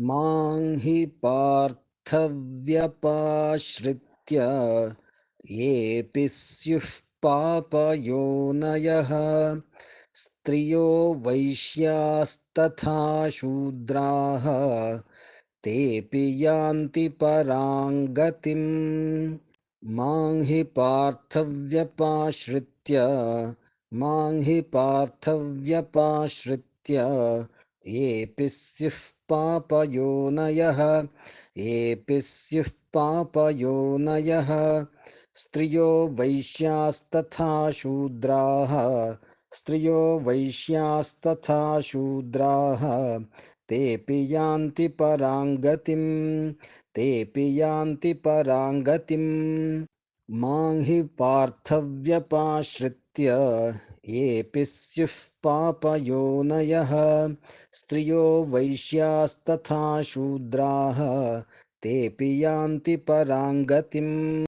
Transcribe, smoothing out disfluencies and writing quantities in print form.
मां हि पार्थव्यपाश्रित्य येऽपि स्युः पापयोनयः स्त्रियो वैश्यास्तथा शूद्राः तेऽपि यान्ति परां गतिम्। मां हि पार्थव्यपाश्रित्य येऽपि स्युः पापयोनयः स्त्रियो वैश्यास्तथा शूद्राः तेऽपि यान्ति परां गतिम्। मां हि पार्थव्यपाश्रित्य येऽपि स्युः पापयोनयः स्त्रियो वैश्यास्तथा शूद्राः तेऽपि यान्ति परां गतिम्।